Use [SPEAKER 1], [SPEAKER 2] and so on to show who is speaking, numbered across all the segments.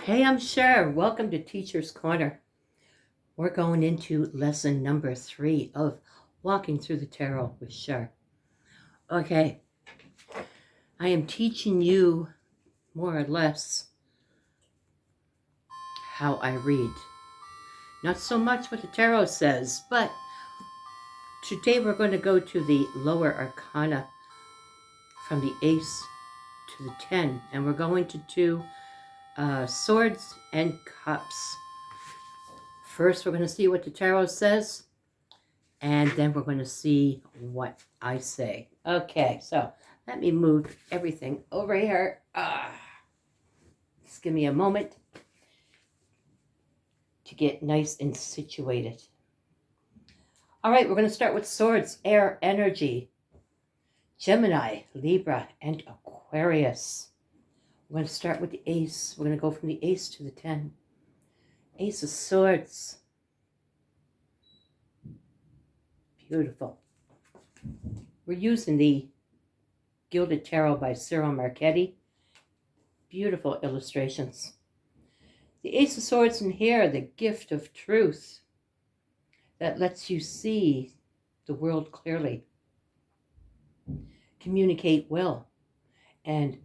[SPEAKER 1] Hey, I'm Cher. Welcome to Teacher's Corner. We're going into lesson number 3 of Walking Through the Tarot with Cher. Okay, I am teaching you more or less how I read. Not so much what the tarot says, but today we're going to go to the lower arcana from the Ace to the 10, and we're going to do Swords and Cups. First, we're going to see what the tarot says, and then we're going to see what I say. Okay, so let me move everything over here. Just give me a moment to get nice and situated. All right, we're going to start with Swords, Air Energy, Gemini, Libra, and Aquarius. We're going to start with the Ace. We're going to go from the Ace to the 10. Ace of Swords. Beautiful. We're using the Gilded Tarot by Cyril Marchetti. Beautiful illustrations. The Ace of Swords in here, the gift of truth that lets you see the world clearly, communicate well, and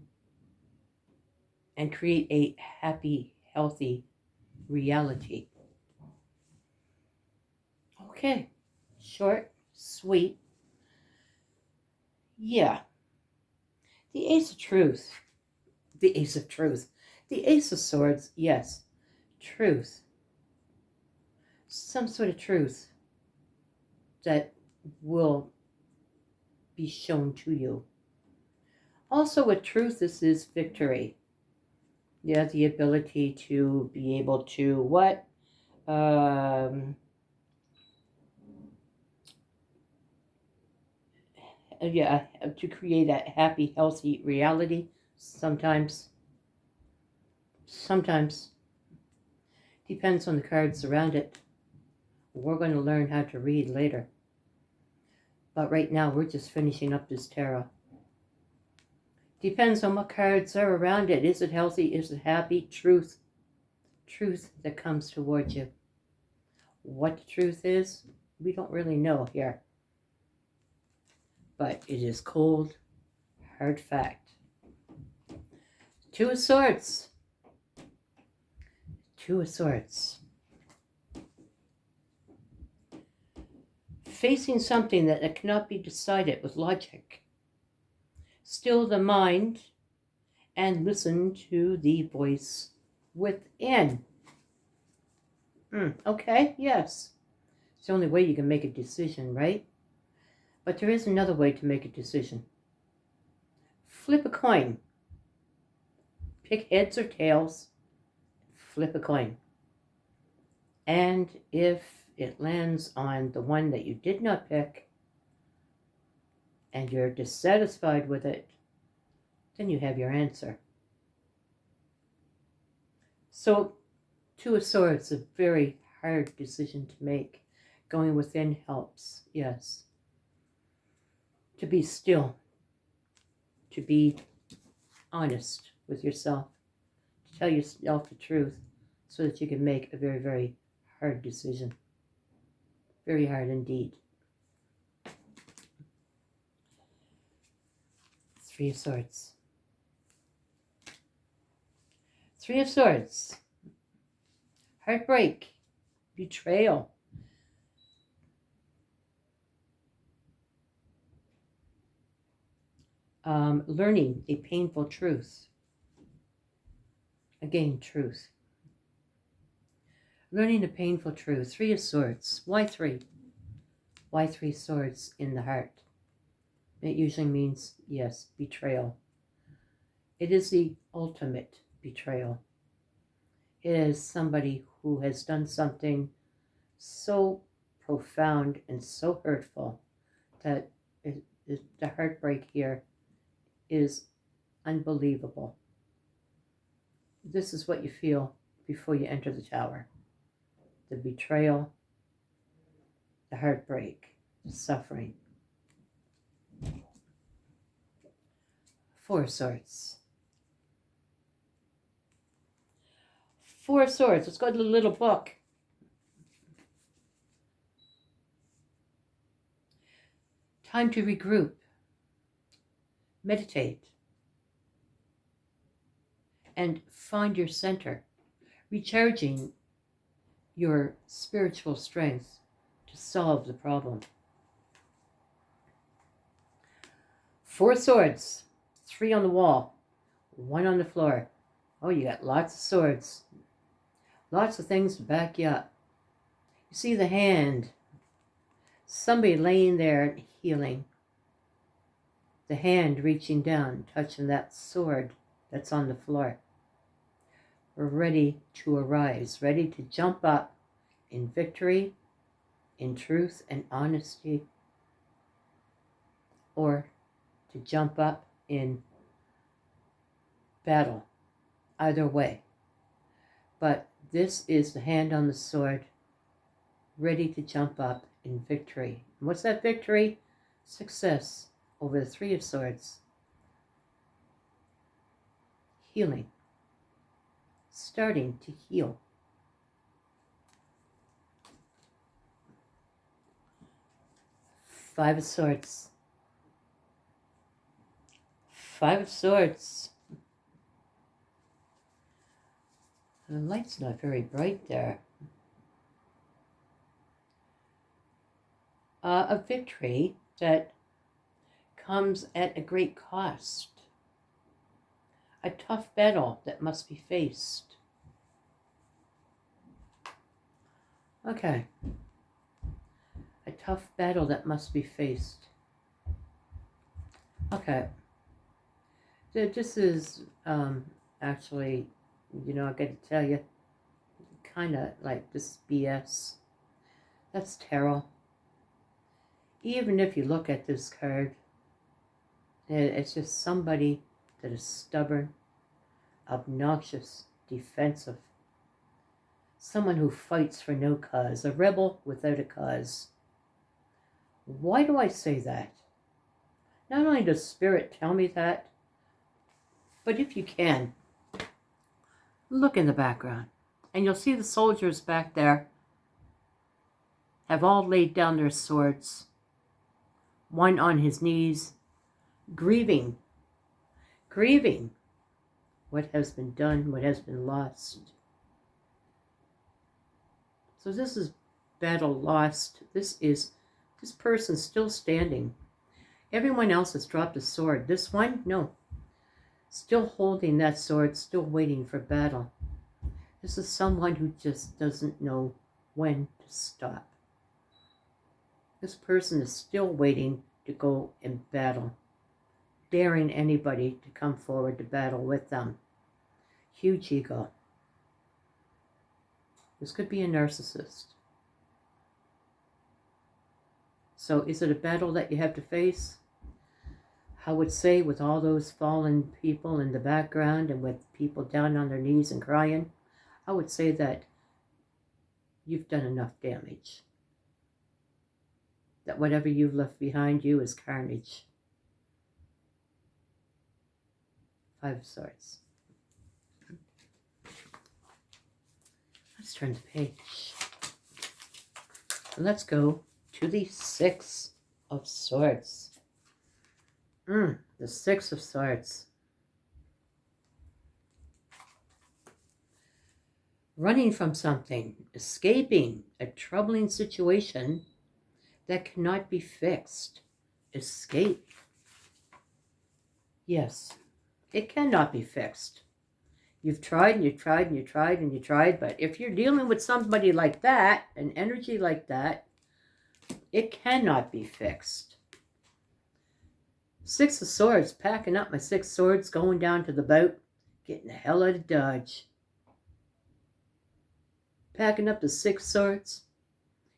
[SPEAKER 1] create a happy, healthy reality. Okay, short, sweet. Yeah. The Ace of Truth. The Ace of Truth. The Ace of Swords, yes. Truth. Some sort of truth that will be shown to you. Also, with truth, this is victory. Yeah, the ability to be able to what? To create a happy, healthy reality. Sometimes. Depends on the cards around it. We're going to learn how to read later. But right now, we're just finishing up this tarot. Depends on what cards are around it. Is it healthy? Is it happy? Truth. Truth that comes towards you. What the truth is, we don't really know here. But it is cold, hard fact. Two of Swords. Two of Swords. Facing something that cannot be decided with logic. Still the mind and listen to the voice within. Okay, yes. It's the only way you can make a decision, right? But there is another way to make a decision. Flip a coin. Pick heads or tails. Flip a coin. And if it lands on the one that you did not pick, and you're dissatisfied with it, then you have your answer. So, Two of Swords, a very hard decision to make. Going within helps, yes. To be still. To be honest with yourself. To tell yourself the truth so that you can make a very, very hard decision. Very hard indeed. Three of Swords. Three of Swords. Heartbreak. Betrayal. Learning a painful truth. Again, truth. Learning a painful truth. Three of Swords. Why three? Why three swords in the heart? It usually means, yes, betrayal. It is the ultimate betrayal. It is somebody who has done something so profound and so hurtful that the heartbreak here is unbelievable. This is what you feel before you enter the tower. The betrayal, the heartbreak, the suffering. Four of Swords. Four of Swords. Let's go to the little book. Time to regroup. Meditate. And find your center. Recharging your spiritual strength to solve the problem. Four of Swords. 3 on the wall. 1 on the floor. Oh, you got lots of swords. Lots of things to back you up. You see the hand. Somebody laying there healing. The hand reaching down, touching that sword that's on the floor. We're ready to arise, ready to jump up in victory, in truth and honesty, or to jump up in battle. Either way. But this is the hand on the sword, ready to jump up in victory. And what's that victory? Success over the 3 of Swords. Healing. Starting to heal. Five of Swords. 5 of Swords. The light's not very bright there. A victory that comes at a great cost. A tough battle that must be faced. Okay. A tough battle that must be faced. Okay. This is actually, you know, I got to tell you, kind of like this BS. That's tarot. Even if you look at this card, it's just somebody that is stubborn, obnoxious, defensive. Someone who fights for no cause, a rebel without a cause. Why do I say that? Not only does Spirit tell me that, but if you can, look in the background, and you'll see the soldiers back there have all laid down their swords, one on his knees, grieving what has been done, what has been lost. So this is battle lost. This person still standing. Everyone else has dropped a sword. This one, no. Still holding that sword, still waiting for battle. This is someone who just doesn't know when to stop. This person is still waiting to go and battle, daring anybody to come forward to battle with them. Huge ego. This could be a narcissist. So is it a battle that you have to face? I would say with all those fallen people in the background and with people down on their knees and crying, I would say that you've done enough damage. That whatever you've left behind you is carnage. 5 of Swords. Let's turn the page. Let's go to the 6 of Swords. The 6 of Swords. Running from something, escaping a troubling situation that cannot be fixed. Escape. Yes, it cannot be fixed. You've tried and you tried and you tried and you tried, but if you're dealing with somebody like that, an energy like that, it cannot be fixed. 6 of Swords, packing up my 6 swords, going down to the boat, getting the hell out of Dodge. Packing up the 6 swords,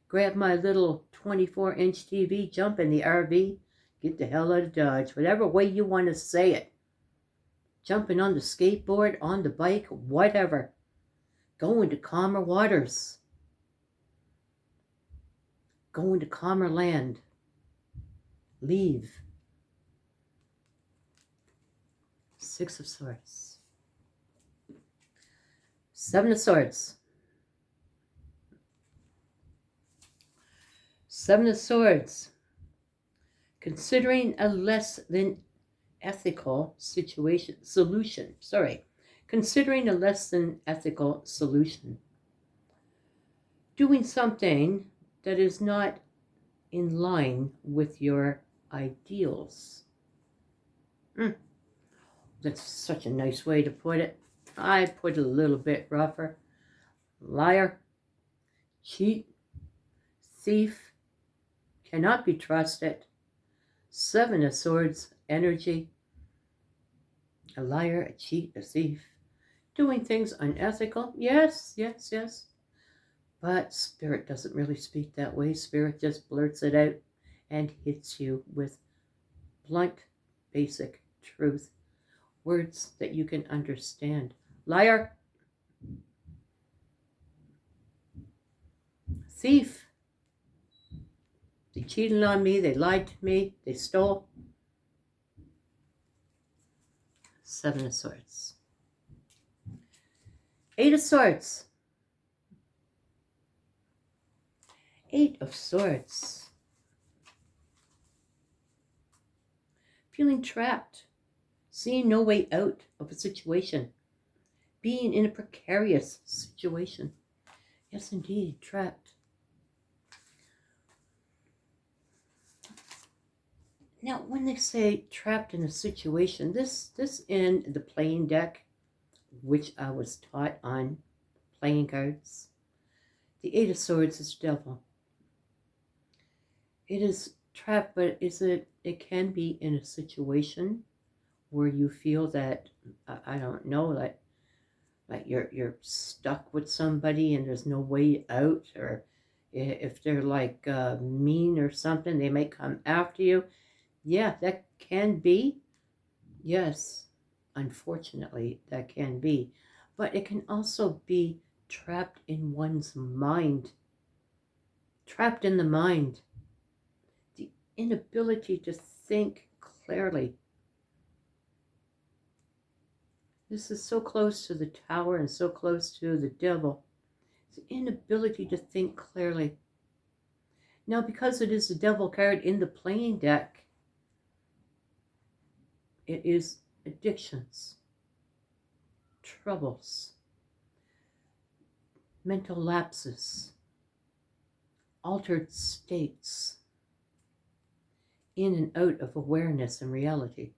[SPEAKER 1] grab my little 24-inch TV, jump in the RV, get the hell out of Dodge. Whatever way you want to say it. Jumping on the skateboard, on the bike, whatever. Going to calmer waters. Going to calmer land. Leave. 6 of Swords. Seven of Swords. Seven of Swords. Considering a less than ethical solution. Considering a less than ethical solution. Doing something that is not in line with your ideals. That's such a nice way to put it. I put it a little bit rougher. Liar, cheat, thief, cannot be trusted. Seven of Swords energy. A liar, a cheat, a thief. Doing things unethical. Yes. But Spirit doesn't really speak that way. Spirit just blurts it out and hits you with blunt, basic truth. Words that you can understand. Liar. Thief. They cheated on me. They lied to me. They stole. Seven of Swords. Eight of Swords. Eight of Swords. Feeling trapped. Seeing no way out of a situation. Being in a precarious situation. Yes, indeed, trapped. Now, when they say trapped in a situation, this in the playing deck, which I was taught on playing cards, the Eight of Swords is Devil. It is trapped, but it can be in a situation where you feel that, I don't know, like you're stuck with somebody and there's no way out, or if they're like mean or something, they may come after you. Yeah, that can be. Yes, unfortunately, that can be. But it can also be trapped in one's mind. Trapped in the mind. The inability to think clearly. This is so close to the Tower and so close to the Devil. The inability to think clearly. Now, because it is the Devil card in the playing deck, it is addictions, troubles, mental lapses, altered states, in and out of awareness and reality.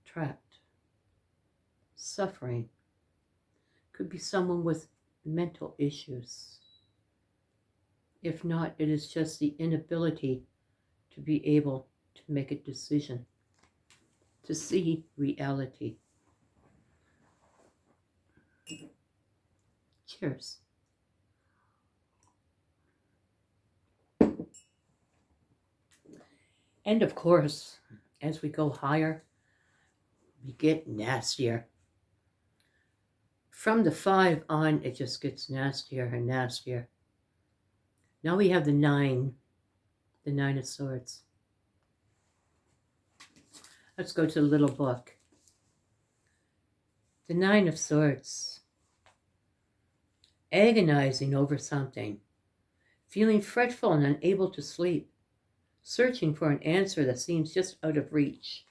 [SPEAKER 1] Trapped, suffering. Could be someone with mental issues. If not, it is just the inability to be able to make a decision, to see reality. Cheers. And of course, as we go higher, we get nastier. From the 5 on, it just gets nastier and nastier. Now we have the 9 of Swords. Let's go to the little book. The 9 of Swords. Agonizing over something. Feeling fretful and unable to sleep. Searching for an answer that seems just out of reach.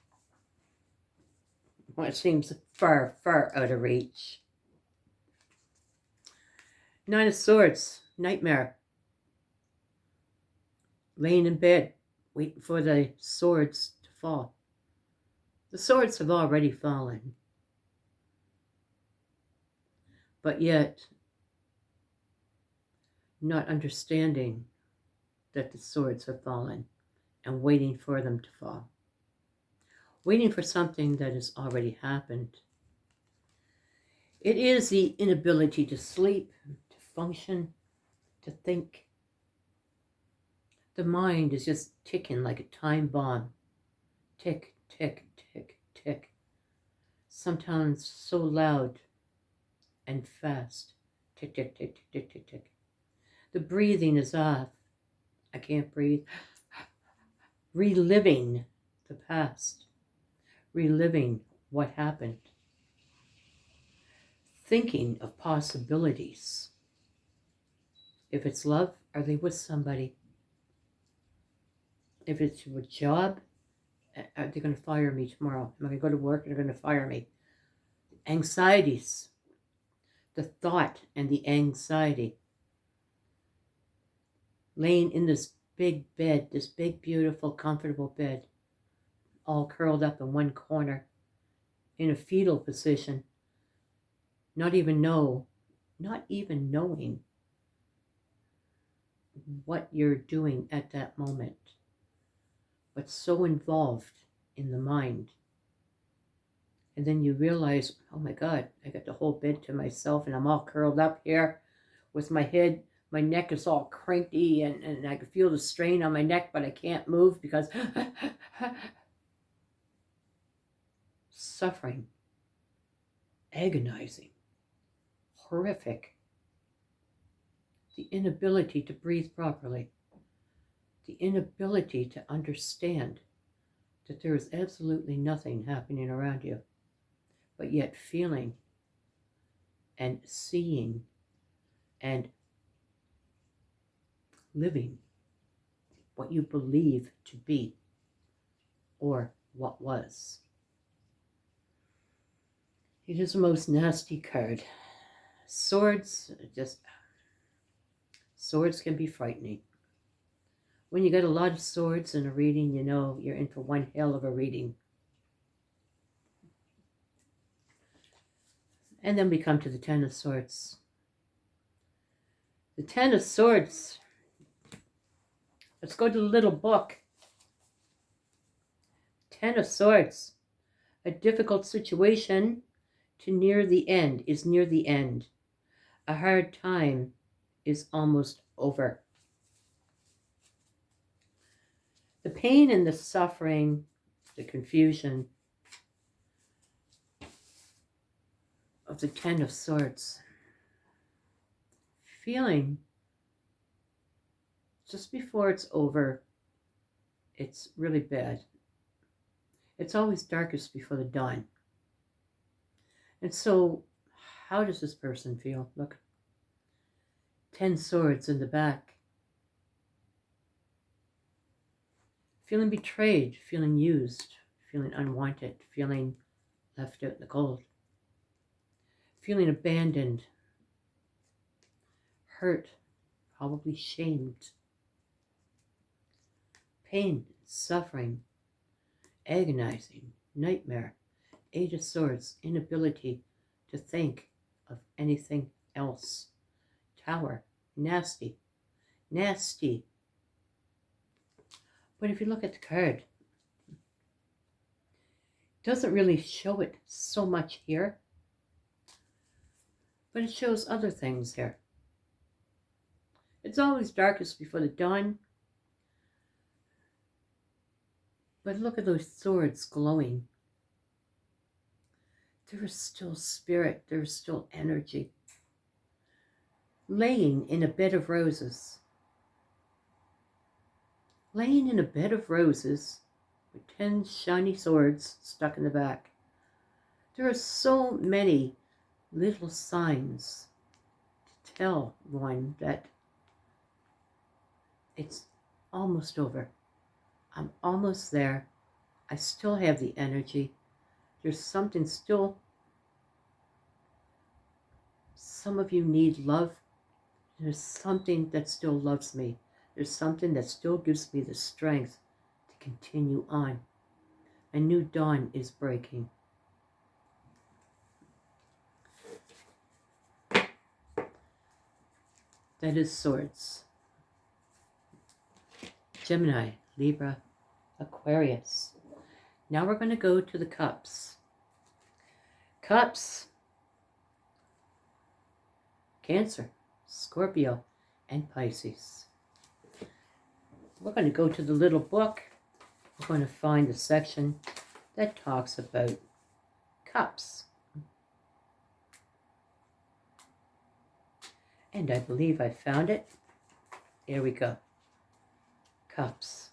[SPEAKER 1] Well, it seems far, far out of reach. 9 of Swords. Nightmare. Laying in bed, waiting for the swords to fall. The swords have already fallen. But yet, not understanding that the swords have fallen and waiting for them to fall. Waiting for something that has already happened. It is the inability to sleep, to function, to think. The mind is just ticking like a time bomb. Tick, tick, tick, tick. Sometimes so loud and fast. Tick, tick, tick, tick, tick, tick, tick. The breathing is off. I can't breathe. Reliving the past. Reliving what happened. thinking of possibilities. If it's love, are they with somebody? If it's a job, are they going to fire me tomorrow? Am I going to go to work and they're going to fire me? Anxieties. The thought and the anxiety. Laying in this big bed, this big, beautiful, comfortable bed, all curled up in one corner, in a fetal position, not even knowing what you're doing at that moment, but so involved in the mind. And then you realize, oh my God, I got the whole bed to myself and I'm all curled up here with my head, my neck is all cranky and I can feel the strain on my neck, but I can't move because suffering, agonizing, horrific. The inability to breathe properly, the inability to understand that there is absolutely nothing happening around you, but yet feeling and seeing and living what you believe to be or what was. It is the most nasty card. Swords can be frightening. When you get a lot of swords in a reading, you know you're in for one hell of a reading. And then we come to the Ten of Swords. The Ten of Swords. Let's go to the little book. Ten of Swords. A difficult situation is near the end. A hard time is almost over. The pain and the suffering, the confusion of the Ten of Swords. Feeling just before it's over, it's really bad. It's always darkest before the dawn. And so, how does this person feel? Look, 10 swords in the back. Feeling betrayed, feeling used, feeling unwanted, feeling left out in the cold. Feeling abandoned, hurt, probably shamed. Pain, suffering, agonizing, nightmare, Eight of Swords, inability to think of anything else. Tower, nasty, nasty. But if you look at the card, it doesn't really show it so much here, but it shows other things here. It's always darkest before the dawn, but look at those swords glowing. There is still spirit, there is still energy. Laying in a bed of roses. Laying in a bed of roses with 10 shiny swords stuck in the back. There are so many little signs to tell one that it's almost over. I'm almost there. I still have the energy. There's something still. Some of you need love. There's something that still loves me. There's something that still gives me the strength to continue on. A new dawn is breaking. That is Swords. Gemini, Libra, Aquarius. Now we're going to go to the Cups. Cups. Cancer, Scorpio, and Pisces. We're going to go to the little book. We're going to find the section that talks about cups. And I believe I found it. Here we go. Cups.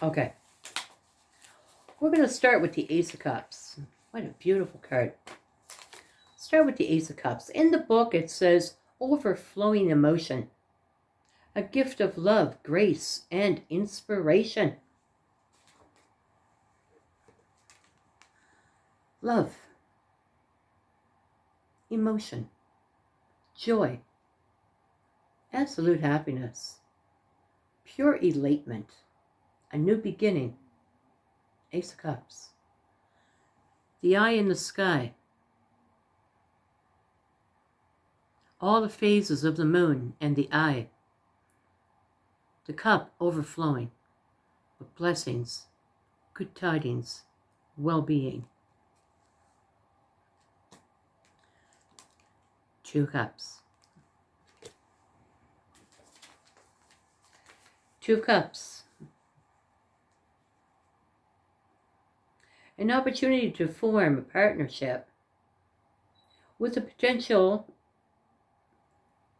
[SPEAKER 1] Okay. We're going to start with the Ace of Cups. What a beautiful card. Start with the Ace of Cups. In the book, it says overflowing emotion, a gift of love, grace, and inspiration. Love, emotion, joy, absolute happiness, pure elatement, a new beginning. Ace of Cups. The eye in the sky. All the phases of the moon and the eye. The cup overflowing with blessings, good tidings, well-being. Two of Cups. Two of Cups. An opportunity to form a partnership with the potential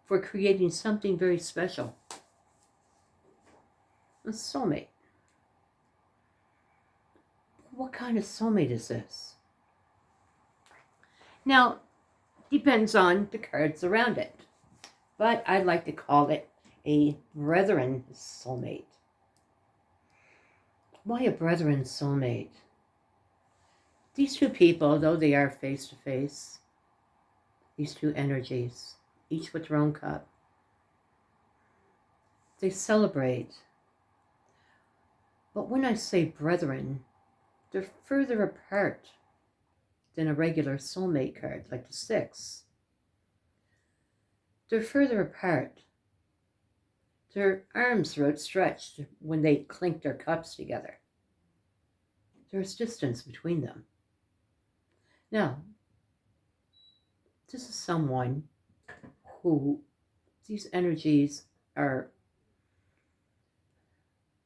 [SPEAKER 1] for creating something very special. A soulmate. What kind of soulmate is this? Now, depends on the cards around it, but I like to call it a brethren soulmate. Why a brethren soulmate? These two people, though they are face to face, these two energies, each with their own cup, they celebrate. But when I say brethren, they're further apart than a regular soulmate card, like the Six. They're further apart. Their arms are outstretched when they clink their cups together. There's distance between them. Now, this is someone who, these energies are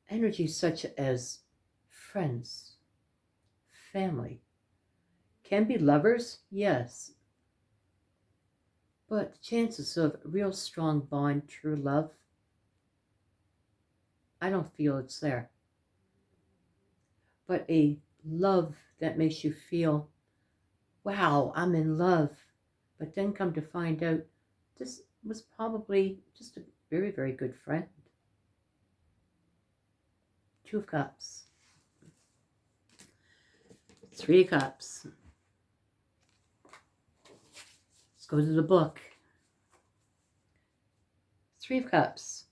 [SPEAKER 1] energies such as friends, family. Can be lovers, yes. But the chances of real strong bond, true love, I don't feel it's there. But a love that makes you feel, wow, I'm in love. But then come to find out, this was probably just a very, very good friend. Two of Cups. Three of Cups. Let's go to the book. Three of Cups.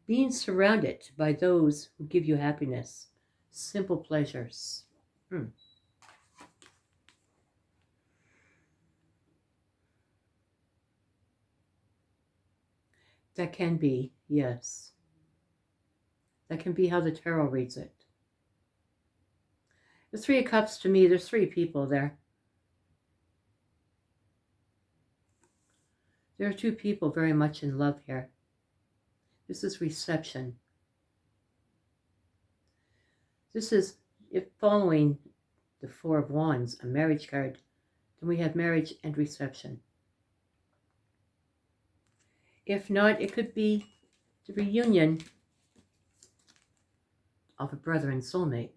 [SPEAKER 1] Being surrounded by those who give you happiness. Simple pleasures. That can be, yes. That can be how the tarot reads it. The Three of Cups, to me, there's three people there. There are two people very much in love here. This is reception. This is, if following the Four of Wands, a marriage card, then we have marriage and reception. If not, it could be the reunion of a brother and soulmate.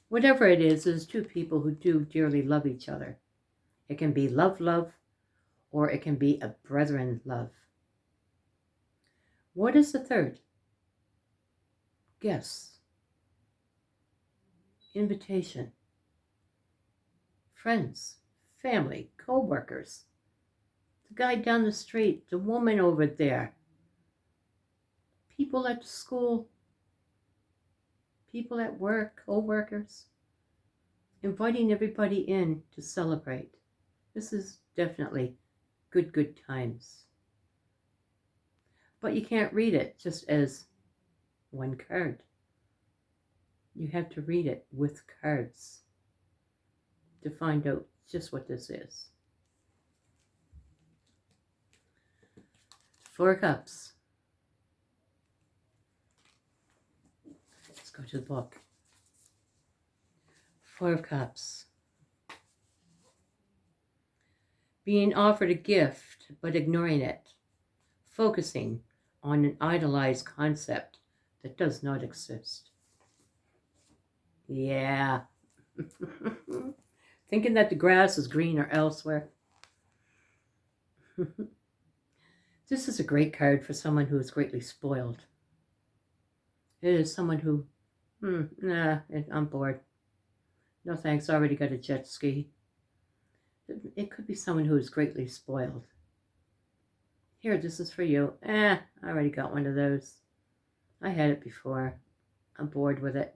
[SPEAKER 1] Whatever it is, there's two people who do dearly love each other. It can be love, or it can be a brethren love. What is the third? Guests. Invitation. Friends, family, co-workers. The guy down the street, the woman over there. People at school. People at work, co-workers. Inviting everybody in to celebrate. This is definitely good times. But you can't read it just as one card. You have to read it with cards to find out just what this is. Four of Cups. Let's go to the book. Four of Cups. Being offered a gift, but ignoring it. Focusing on an idolized concept that does not exist. Yeah. Thinking that the grass is greener elsewhere. This is a great card for someone who is greatly spoiled. It is someone who, nah, I'm bored. No thanks, I already got a jet ski. It could be someone who is greatly spoiled. Here, this is for you. I already got one of those. I had it before. I'm bored with it.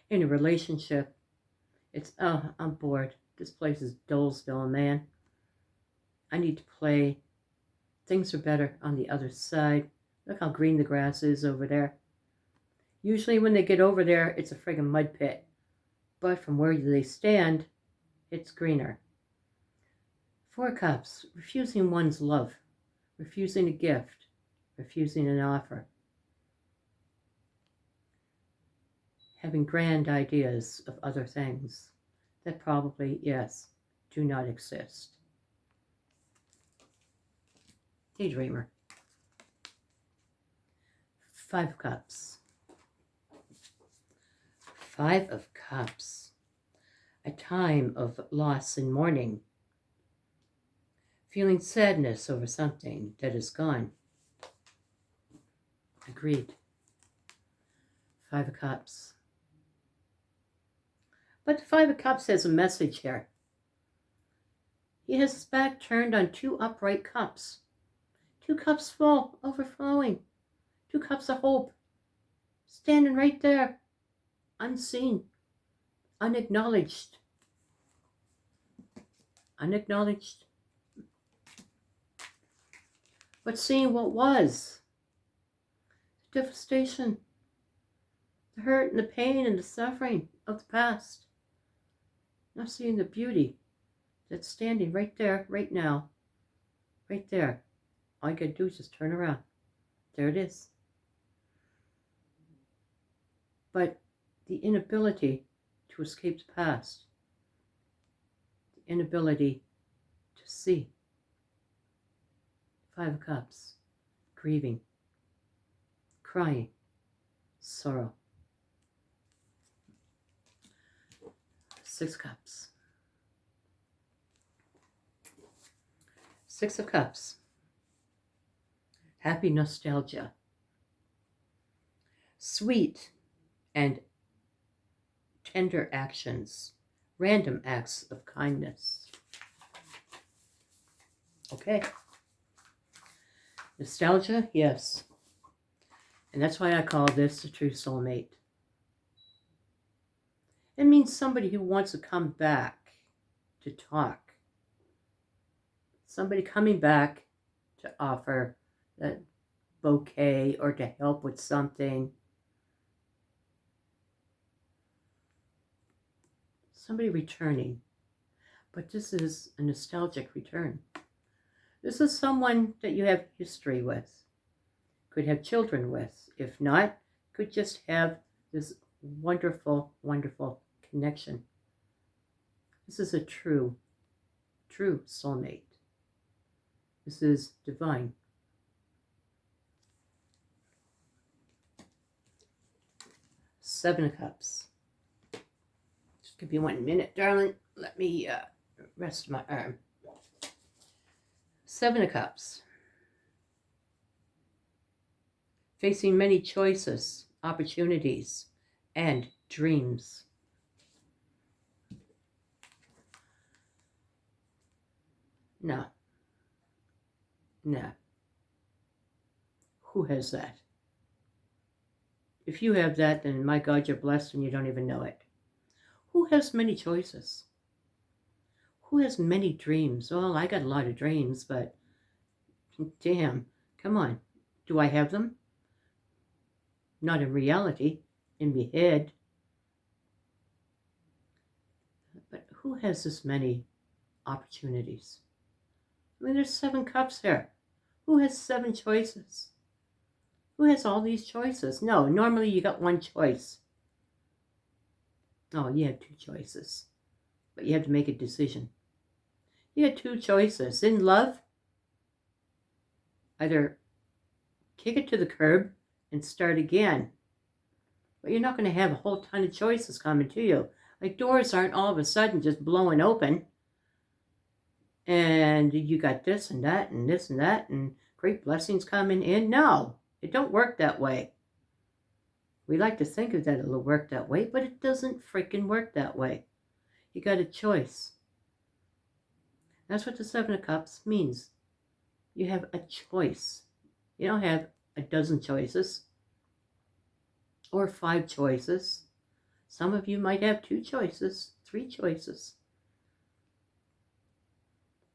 [SPEAKER 1] In a relationship, it's, I'm bored. This place is Dolesville, man. I need to play. Things are better on the other side. Look how green the grass is over there. Usually when they get over there, it's a friggin' mud pit. But from where they stand, it's greener. 4 Cups, refusing one's love, refusing a gift, refusing an offer. Having grand ideas of other things that probably, yes, do not exist. Daydreamer. 5 of Cups. 5 of Cups. A time of loss and mourning. Feeling sadness over something that is gone. Agreed. 5 of Cups. But the 5 of Cups has a message here. He has his back turned on 2 upright cups. 2 cups full, overflowing. 2 cups of hope. Standing right there. Unseen. Unacknowledged. Unacknowledged. But seeing what was. The devastation. The hurt and the pain and the suffering of the past. Now seeing the beauty that's standing right there, right now. Right there. All you gotta do is just turn around. There it is. But the inability to escape the past. The inability to see. 5 of Cups. Grieving. Crying. Sorrow. 6 Cups. 6 of Cups. Happy nostalgia. Sweet and tender actions. Random acts of kindness. Okay. Nostalgia, yes. And that's why I call this a true soulmate. It means somebody who wants to come back to talk. Somebody coming back to offer that bouquet or to help with something. Somebody returning. But this is a nostalgic return. This is someone that you have history with. Could have children with. If not, could just have this wonderful, wonderful connection. This is a true soulmate. This is divine. Seven of Cups. Just give me 1 minute, darling. Let me rest my arm. 7 of Cups. Facing many choices, opportunities, and dreams. No. No. Who has that? If you have that, then my God, you're blessed and you don't even know it. Who has many choices? Who has many dreams? Well, I got a lot of dreams, but damn, come on. Do I have them? Not in reality, in my head. But who has this many opportunities? I mean, there's 7 cups here. Who has 7 choices? Who has all these choices? No, normally you got 1 choice. Oh, you had 2 choices. But you had to make a decision. You had 2 choices. In love, either kick it to the curb and start again. But you're not going to have a whole ton of choices coming to you. Like doors aren't all of a sudden just blowing open. And you got this and that and this and that and great blessings coming in. No, it don't work that way. We like to think that it'll work that way, but it doesn't freaking work that way. You got a choice. That's what the Seven of Cups means. You have a choice. You don't have a dozen choices or 5 choices. Some of you might have 2 choices, 3 choices.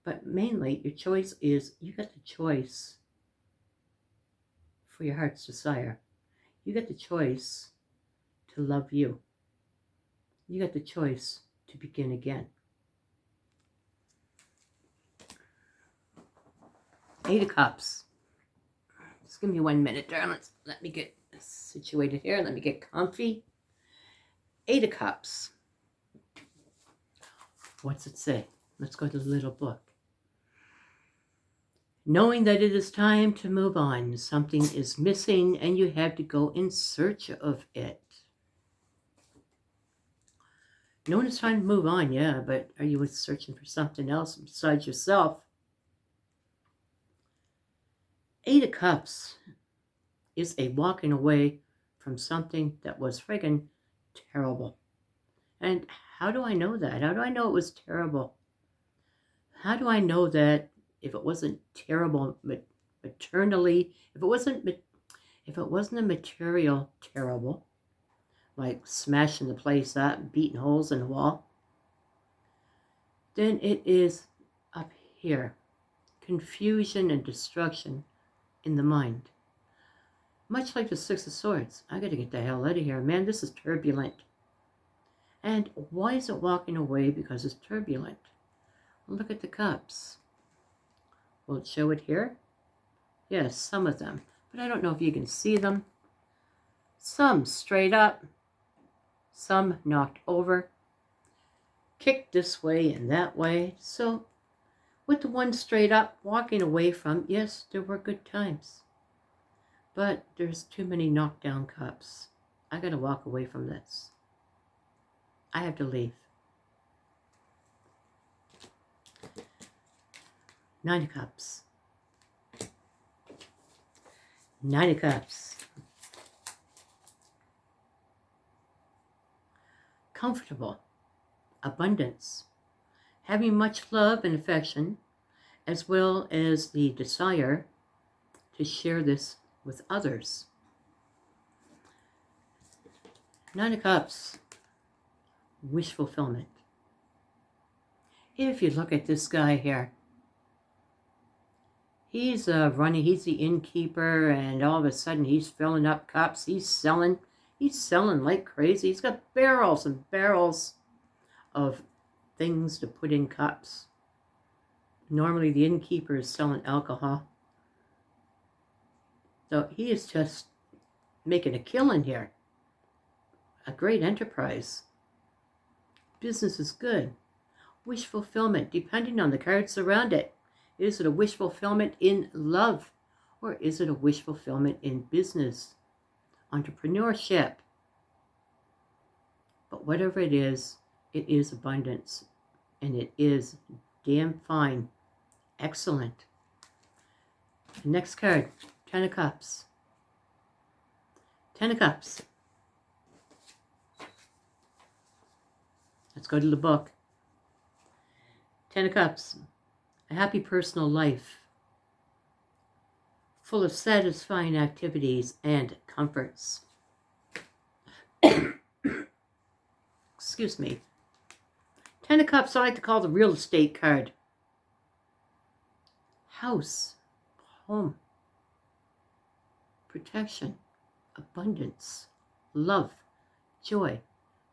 [SPEAKER 1] But mainly, your choice is, you got the choice for your heart's desire. You got the choice to love you. You got the choice to begin again. 8 of Cups. Just give me 1 minute, darling. Let me get situated here. Let me get comfy. 8 of Cups. What's it say? Let's go to the little book. Knowing that it is time to move on. Something is missing and you have to go in search of it. Knowing it's time to move on, yeah, but are you searching for something else besides yourself? 8 of Cups is a walking away from something that was friggin' terrible. And how do I know that? How do I know it was terrible? How do I know that if it wasn't terrible maternally, if it wasn't a material terrible, like smashing the place up, beating holes in the wall, then it is up here. Confusion and destruction in the mind. Much like the 6 of Swords. I gotta get the hell out of here. Man, this is turbulent. And why is it walking away? Because it's turbulent. Look at the cups. Will it show it here? Yes, some of them. But I don't know if you can see them. Some straight up. Some knocked over. Kicked this way and that way. So, with the one straight up, walking away from, yes, there were good times. But there's too many knockdown cups. I gotta walk away from this. I have to leave. 9 of Cups. 9 of Cups. Comfortable. Abundance. Having much love and affection, as well as the desire to share this with others. 9 of Cups. Wish fulfillment. If you look at this guy here, he's he's the innkeeper, and all of a sudden he's filling up cups. He's selling like crazy. He's got barrels and barrels of things to put in cups. Normally the innkeeper is selling alcohol. So he is just making a killing here. A great enterprise. Business is good. Wish fulfillment, depending on the cards around it. Is it a wish fulfillment in love? Or is it a wish fulfillment in business? Entrepreneurship? But whatever it is abundance. And it is damn fine. Excellent. The next card, 10 of Cups. 10 of Cups. Let's go to the book. 10 of Cups. A happy personal life. Full of satisfying activities and comforts. Excuse me. 10 of Cups I like to call the real estate card. House. Home. Protection. Abundance. Love. Joy.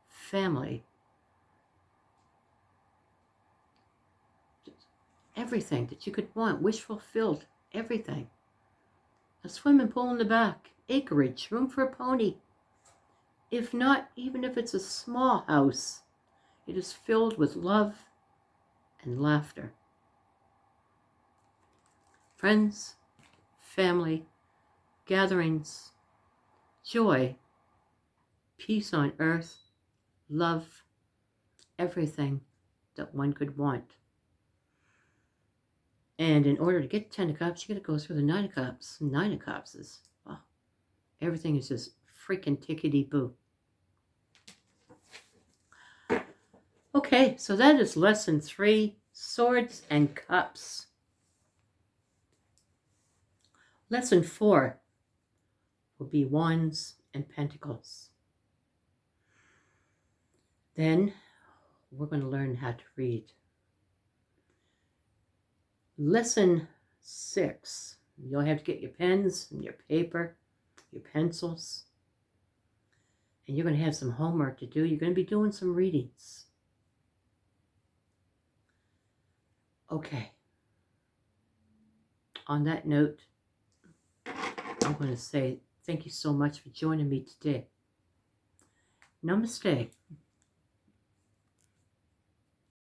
[SPEAKER 1] Family. Everything that you could want, wish fulfilled, everything. A swimming pool in the back, acreage, room for a pony. If not, even if it's a small house, it is filled with love and laughter. Friends, family, gatherings, joy, peace on earth, love, everything that one could want. And in order to get 10 of Cups, you got to go through the 9 of Cups. 9 of Cups is, oh, everything is just freaking tickety-boo. Okay, so that is lesson 3, Swords and Cups. Lesson 4 will be Wands and Pentacles. Then we're going to learn how to read. Lesson 6. You'll have to get your pens and your paper, your pencils, and you're going to have some homework to do. You're going to be doing some readings. Okay. On that note, I'm going to say thank you so much for joining me today. Namaste.